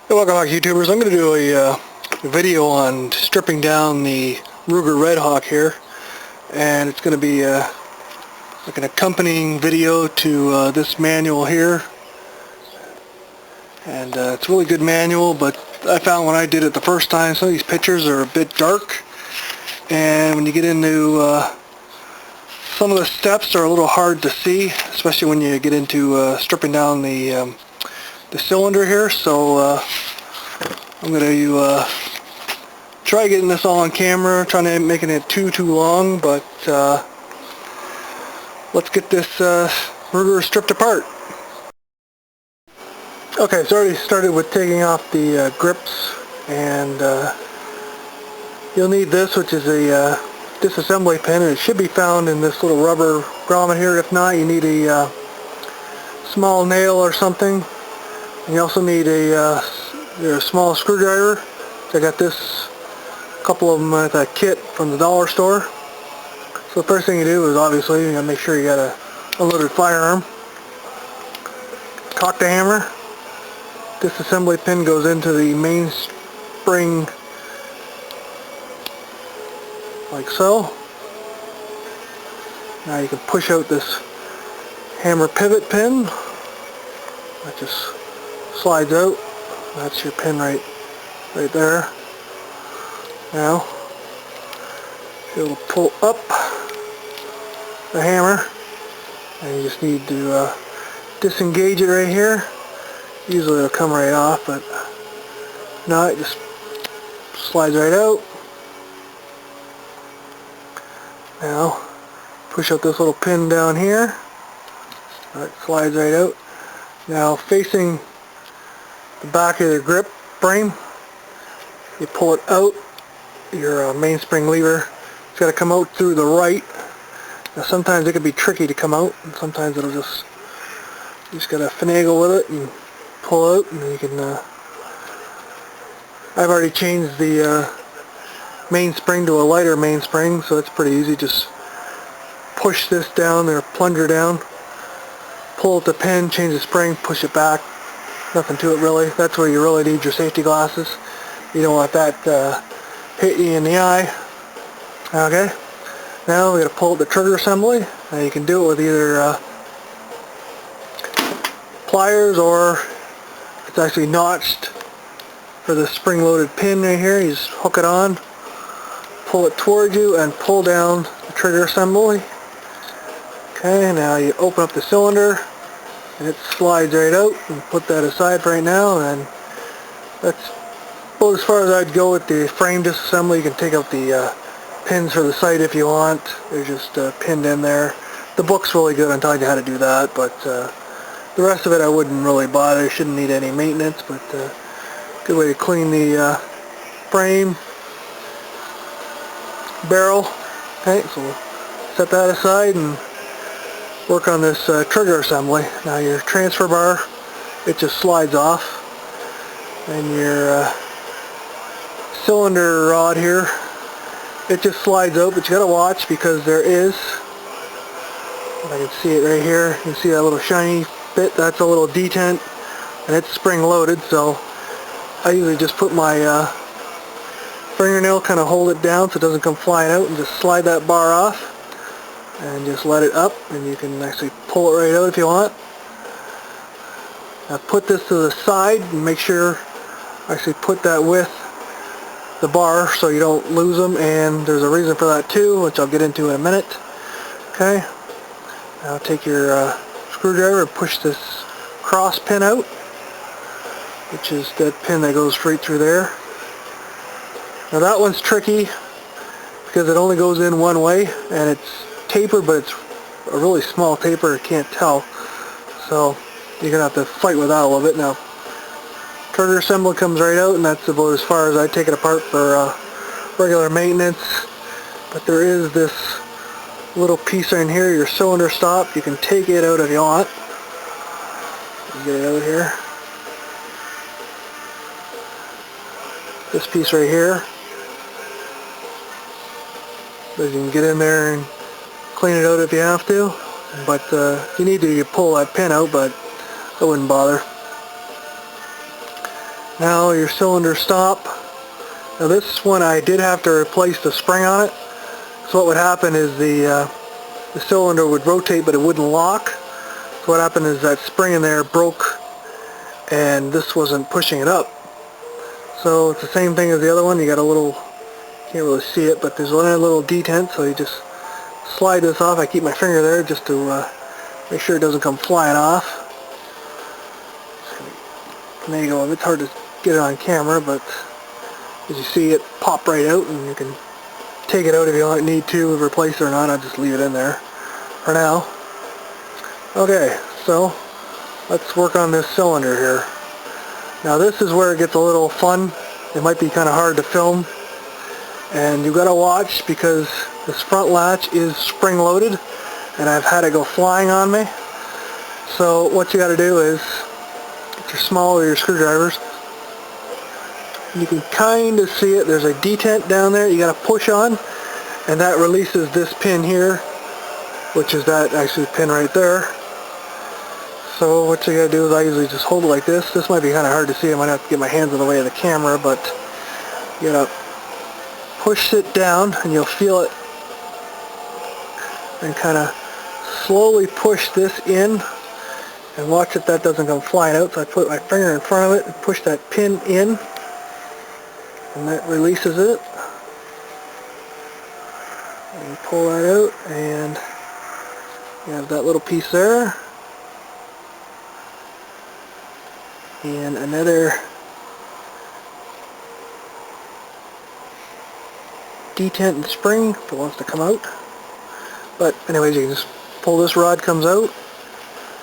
Hey, welcome back, YouTubers. I'm going to do a video on stripping down the Ruger Redhawk here, and it's going to be like an accompanying video to this manual here. And it's a really good manual, but I found when I did it the first time, some of these pictures are a bit dark, and when you get into some of the steps are a little hard to see, especially when you get into stripping down the cylinder here. So I'm going to try getting this all on camera, trying to making it too long, but let's get this Ruger stripped apart. Okay, so I already started with taking off the grips, and you'll need this, which is a disassembly pin, and it should be found in this little rubber grommet here. If not, you need a small nail or something. And you also need a small screwdriver. So I got this, a couple of them at that kit from the dollar store. So the first thing you do is obviously you gotta make sure you got a loaded firearm. Cock the hammer. This assembly pin goes into the mainspring like so. Now you can push out this hammer pivot pin. That just slides out. That's your pin right there. Now it'll pull up the hammer, and you just need to disengage it right here. Usually it'll come right off, but no, it just slides right out. Now push out this little pin down here. It slides right out. Now facing the back of the grip frame, you pull it out. Your mainspring lever, it's got to come out through the right. Now sometimes it can be tricky to come out, and sometimes it'll just, you just got to finagle with it and pull out, and then you can I've already changed the mainspring to a lighter mainspring, so it's pretty easy. Just push this down there, plunger down, pull out the pin, change the spring, push it back. Nothing to it really. That's where you really need your safety glasses. You don't want that hit you in the eye. Okay, now we're going to pull out the trigger assembly. Now you can do it with either pliers, or it's actually notched for the spring-loaded pin right here. You just hook it on, pull it towards you, and pull down the trigger assembly. Okay, now you open up the cylinder, and it slides right out, and put that aside for right now. And that's about as far as I'd go with the frame disassembly. You can take out the pins for the sight if you want. They're just pinned in there. The book's really good on telling you how to do that, but the rest of it I wouldn't really bother. You shouldn't need any maintenance, but good way to clean the frame barrel. Okay, so we'll set that aside and work on this trigger assembly. Now your transfer bar, it just slides off, and your cylinder rod here, it just slides out, but you gotta watch, because there is, if I can see it right here, you can see that little shiny bit, that's a little detent, and it's spring loaded. So I usually just put my fingernail, kind of hold it down so it doesn't come flying out, and just slide that bar off and just let it up, and you can actually pull it right out if you want. Now put this to the side and make sure actually put that with the bar so you don't lose them, and there's a reason for that too, which I'll get into in a minute. Okay, now take your screwdriver and push this cross pin out, which is that pin that goes straight through there. Now that one's tricky because it only goes in one way, and it's tapered, but it's a really small taper, you can't tell, so you're gonna have to fight with that a little bit. Now trigger assembly comes right out, and that's about as far as I take it apart for regular maintenance. But there is this little piece in here, your cylinder stop. You can take it out if you want. Get it out here. This piece right here, but you can get in there and clean it out if you have to. But you need to pull that pin out, but I wouldn't bother. Now your cylinder stop. Now this one I did have to replace the spring on it. So what would happen is the cylinder would rotate but it wouldn't lock. So what happened is that spring in there broke and this wasn't pushing it up. So it's the same thing as the other one. You got a little, can't really see it, but there's a little detent, so you just slide this off. I keep my finger there just to make sure it doesn't come flying off. There you go. It's hard to get it on camera, but as you see, it pop right out, and you can take it out if you don't need to, replace it or not. I'll just leave it in there for now. Okay, so let's work on this cylinder here. Now this is where it gets a little fun. It might be kind of hard to film, and you've got to watch because this front latch is spring loaded and I've had it go flying on me. So what you got to do is get your small or your screwdrivers. You can kind of see it. There's a detent down there you got to push on, and that releases this pin here, which is that actually pin right there. So what you gotta do is I usually just hold it like this. This might be kind of hard to see. I might have to get my hands in the way of the camera, but you gotta push it down and you'll feel it, and kind of slowly push this in and watch if that doesn't come flying out. So I put my finger in front of it and push that pin in, and that releases it. And you pull that out and you have that little piece there. And another detent and spring if it wants to come out. But anyways, you can just pull this rod, comes out,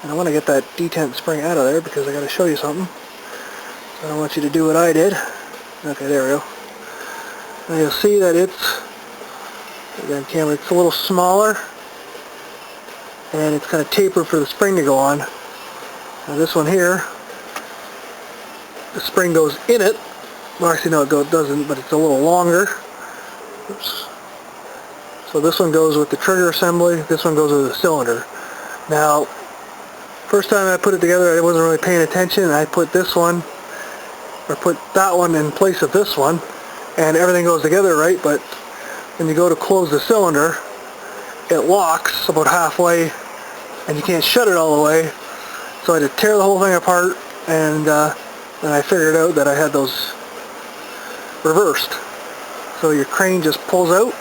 and I want to get that detent spring out of there because I got to show you something. I don't want you to do what I did. Okay, there we go. Now you'll see that it's, again, camera, it's a little smaller, and it's kind of tapered for the spring to go on. Now this one here, the spring goes in it. Well, actually no, it doesn't, but it's a little longer. Oops. So this one goes with the trigger assembly, this one goes with the cylinder. Now, first time I put it together I wasn't really paying attention, and I put this one, or put that one in place of this one, and everything goes together right, but when you go to close the cylinder, it locks about halfway, and you can't shut it all the way. So I had to tear the whole thing apart, and I figured out that I had those reversed. So your crane just pulls out,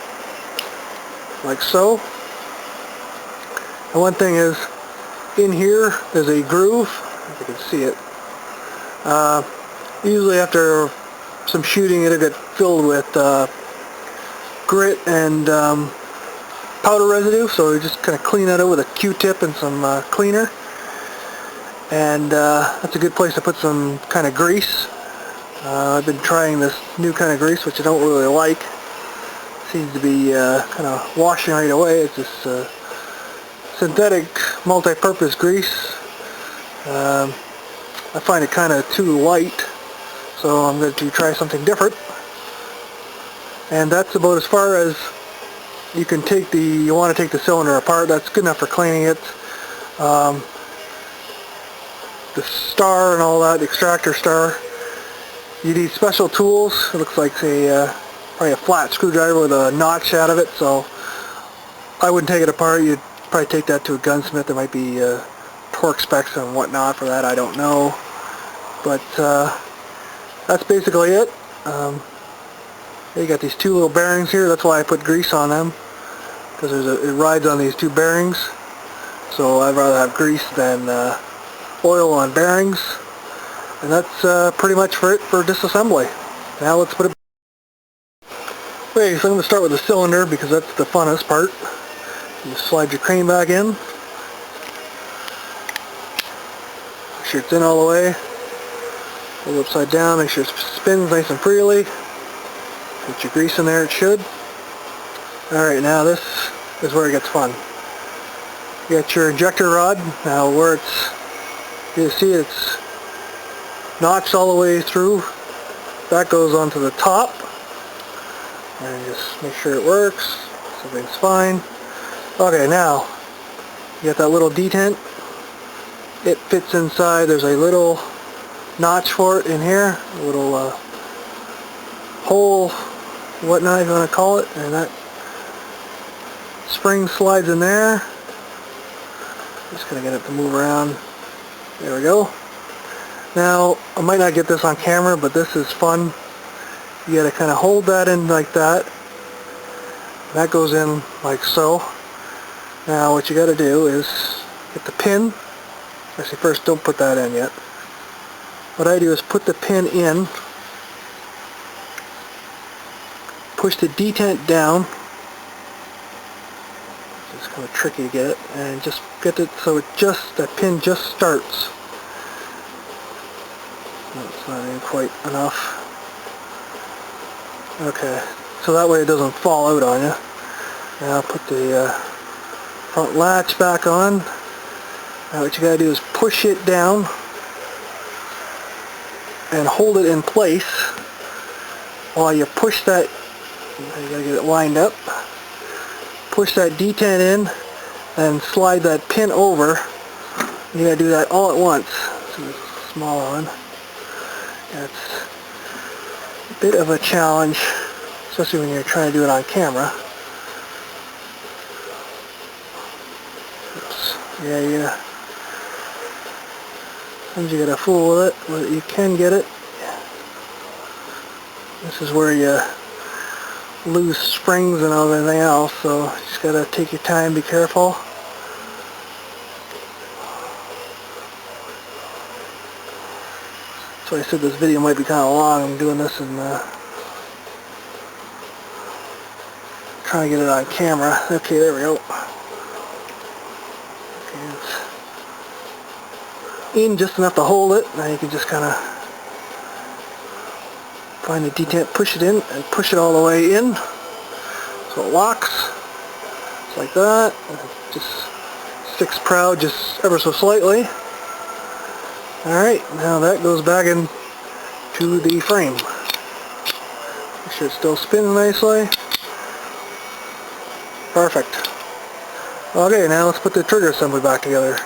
like so. And one thing is, in here, there's a groove, if you can see it. Usually after some shooting, it'll get filled with grit and powder residue, so you just kind of clean that out with a Q-tip and some cleaner. And that's a good place to put some kind of grease. I've been trying this new kind of grease, which I don't really like. Seems to be kind of washing right away. It's this synthetic multi-purpose grease. I find it kind of too light, so I'm going to try something different. And that's about as far as you can take you want to take the cylinder apart. That's good enough for cleaning it. The star and all that, the extractor star, you need special tools. It looks like probably a flat screwdriver with a notch out of it, so I wouldn't take it apart. You'd probably take that to a gunsmith. There might be torque specs and whatnot for that, I don't know. But that's basically it. You got these two little bearings here. That's why I put grease on them, because it rides on these two bearings. So I'd rather have grease than oil on bearings. And that's pretty much for it for disassembly. Now let's put it. Okay, so I'm going to start with the cylinder because that's the funnest part. You just slide your crane back in. Make sure it's in all the way. Hold it upside down, make sure it spins nice and freely. Put your grease in there, it should. Alright, now this is where it gets fun. You got your injector rod. Now where you see it's notched all the way through. That goes onto the top. And just make sure it works. Everything's fine. Okay, now you got that little detent. It fits inside. There's a little notch for it in here, a little hole, whatnot you want to call it, and that spring slides in there. Just gonna get it to move around. There we go. Now, I might not get this on camera, but this is fun. You gotta kind of hold that in like that. That goes in like so. Now what you gotta do is get the pin. Actually, first don't put that in yet. What I do is put the pin in, push the detent down. It's kind of tricky to get it, and just get it so it just, that pin just starts. That's not even quite enough. Okay, so that way it doesn't fall out on you. Now put the front latch back on. Now what you gotta do is push it down and hold it in place while you push that. You gotta get it lined up. Push that detent in and slide that pin over. You gotta do that all at once. So it's a smaller one. That's a bit of a challenge, especially when you're trying to do it on camera. Oops. Yeah. Sometimes you gotta fool with it, but you can get it. This is where you lose springs and everything else, so you just gotta take your time, be careful. So I said this video might be kind of long. I'm doing this and trying to get it on camera. Okay, there we go. Okay, it's in just enough to hold it. Now you can just kind of find the detent, push it in, and push it all the way in so it locks. Just like that. And it just sticks proud just ever so slightly. Alright, now that goes back into the frame. Make sure it's still spinning nicely. Perfect. Okay, now let's put the trigger assembly back together.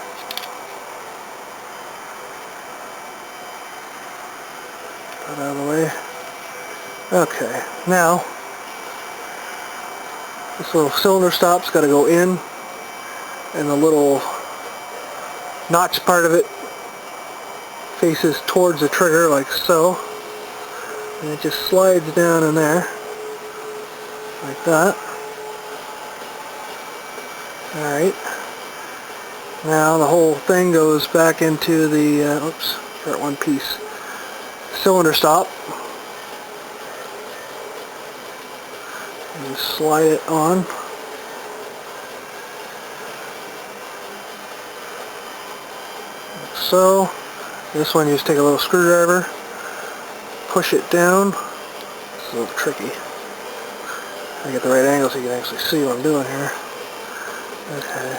Put that out of the way. Okay, now this little cylinder stop's got to go in, and the little notch part of it faces towards the trigger like so, and it just slides down in there like that. Alright, now the whole thing goes back into the oops, got one piece, cylinder stop. And just slide it on. Like so. This one you just take a little screwdriver, push it down. It's a little tricky. I get the right angle so you can actually see what I'm doing here. Okay.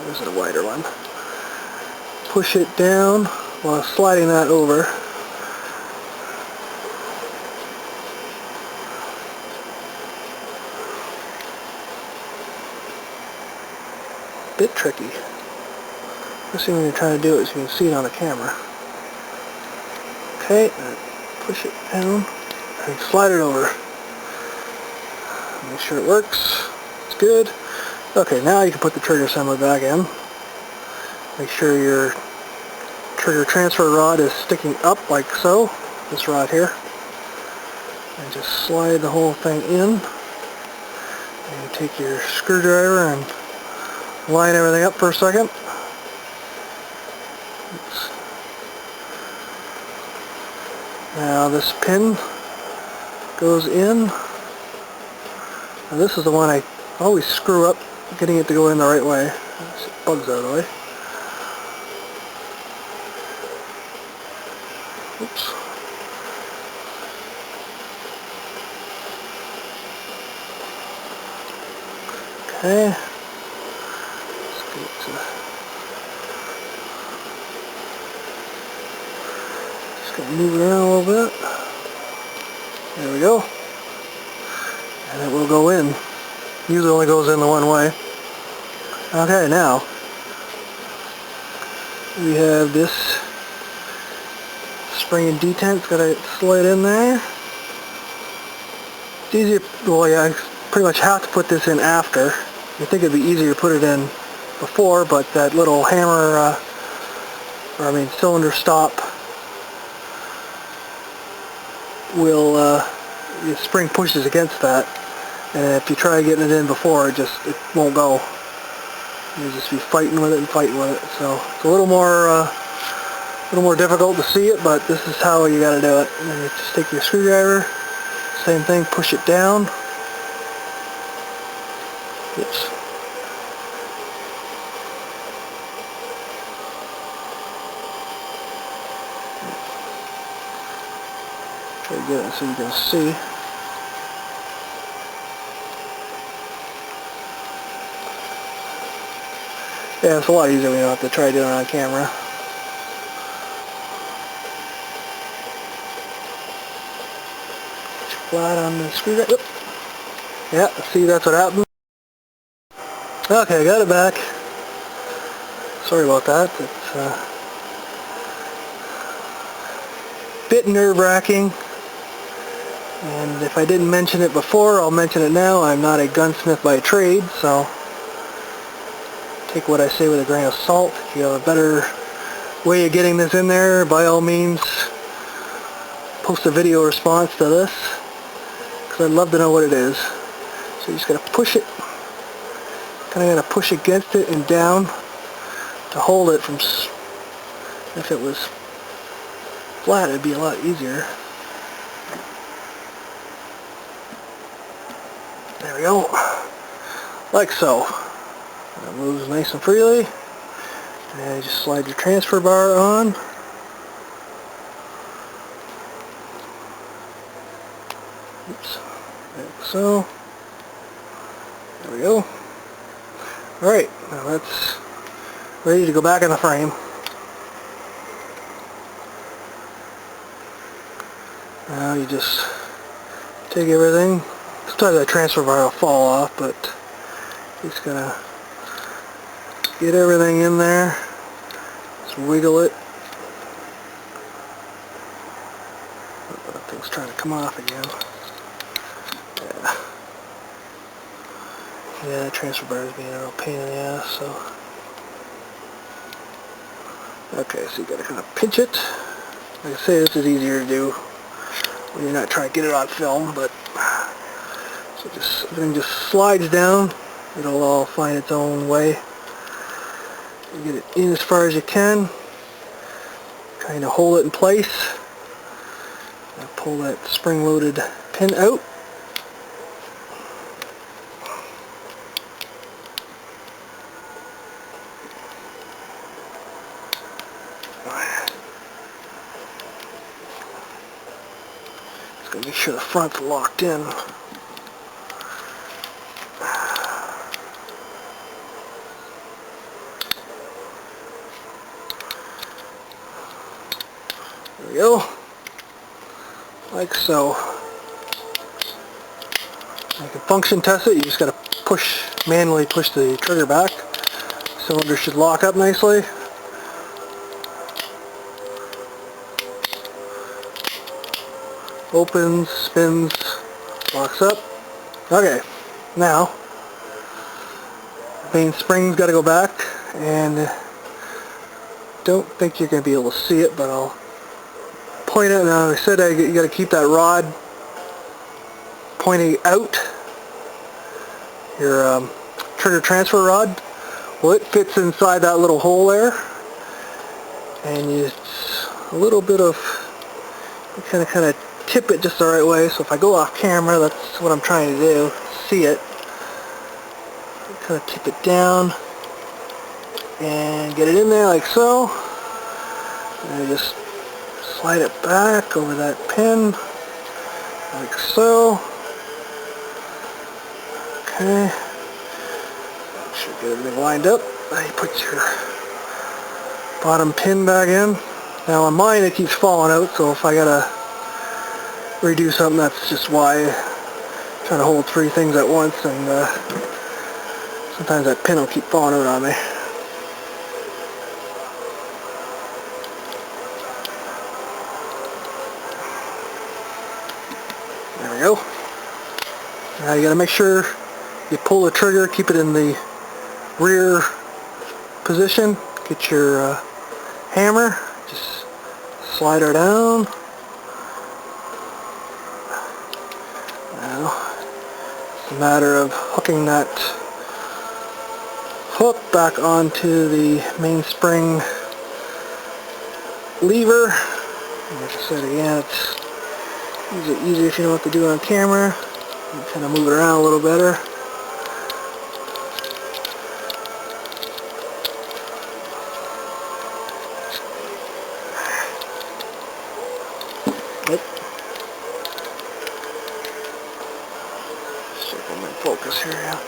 There's a wider one. Push it down while sliding that over. Bit tricky. Especially when you're trying to do it so you can see it on the camera. Okay, push it down and slide it over. Make sure it works. It's good. Okay, now you can put the trigger assembly back in. Make sure your trigger transfer rod is sticking up like so. This rod here. And just slide the whole thing in. And take your screwdriver and line everything up for a second. Oops. Now this pin goes in. Now this is the one I always screw up getting it to go in the right way. Bugs out of the way. Oops. Okay. Let's get it to... Just gonna move it around a little bit. There we go. And it will go in. Usually only goes in the one way. Okay, now we have this spring and detent. It's got to slide in there. It's easier, well yeah, I pretty much have to put this in after. You think it'd be easier to put it in before, but that little hammer, cylinder stop will, the spring pushes against that, and if you try getting it in before, it won't go. You'll just be fighting with it and fighting with it. So it's a little more difficult to see it, but this is how you got to do it. And then you just take your screwdriver, same thing, push it down. Oops. Try to get it so you can see. Yeah, it's a lot easier when you don't have to try doing it on camera. Flat on the screwdriver. Yeah, see, that's what happened. Okay, I got it back. Sorry about that. It's a bit nerve-wracking. And if I didn't mention it before, I'll mention it now. I'm not a gunsmith by trade, so take what I say with a grain of salt. If you have a better way of getting this in there, by all means, post a video response to this, because I'd love to know what it is. So you just got to push it, kind of got to push against it and down to hold it from, if it was flat it'd be a lot easier. There we go, like so. It moves nice and freely, and you just slide your transfer bar on. Oops, like so. There we go. Alright, now that's ready to go back in the frame. Now you just take everything. Sometimes that transfer bar will fall off, but just gonna get everything in there. Just wiggle it. Oh, that thing's trying to come off again. Yeah, that transfer bar is being a real pain in the ass, so. Okay, so you gotta kind of pinch it. Like I say, this is easier to do when you're not trying to get it on film, but so everything just slides down. It'll all find its own way. You get it in as far as you can. Kind of hold it in place. Now pull that spring-loaded pin out. Just gotta make sure the front's locked in. There we go, like so. You can function test it. You just got to manually push the trigger back. Cylinder should lock up nicely. Opens, spins, locks up. Okay, now the main spring's got to go back, and don't think you're going to be able to see it, but I'll point it. Now I said you got to keep that rod pointing out, your trigger transfer rod. Well, it fits inside that little hole there, and it's a little bit of, you kind of tip it just the right way. So if I go off camera, that's what I'm trying to do, see it. Kind of tip it down and get it in there like so, and I just slide it back over that pin like so. Okay, should get everything lined up. Now you put your bottom pin back in. Now on mine it keeps falling out, so if I gotta redo something, that's just why. I'm trying to hold three things at once, and sometimes that pin will keep falling out on me. There we go. Now you gotta make sure you pull the trigger, keep it in the rear position. Get your hammer, just slide her down. Now it's a matter of hooking that hook back onto the mainspring lever. Like I said again, it's easier if you know what to do on camera. You kind of move it around a little better. Yep. See if I can focus here. Yeah.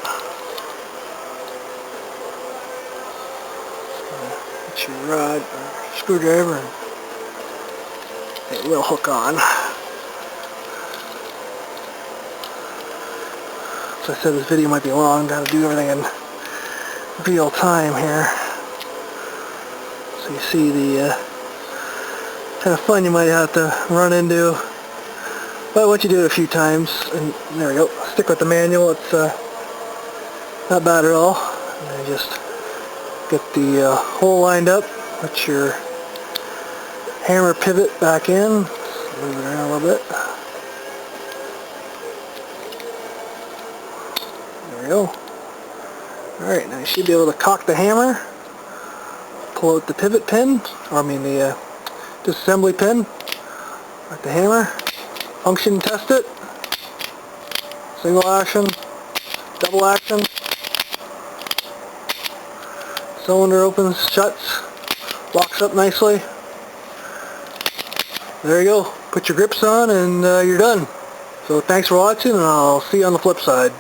Get your rod or screwdriver and it will hook on. So I said this video might be long, gotta do everything in real time here. So you see the kind of fun you might have to run into. But once you do it a few times, and there we go, stick with the manual, it's not bad at all. And then just get the hole lined up, put your hammer pivot back in, move it around a little bit. There we go. Alright, now you should be able to cock the hammer, pull out the pivot pin, or I mean the disassembly pin, like the hammer, function test it, single action, double action, cylinder opens, shuts, locks up nicely. There you go, put your grips on and you're done. So thanks for watching and I'll see you on the flip side.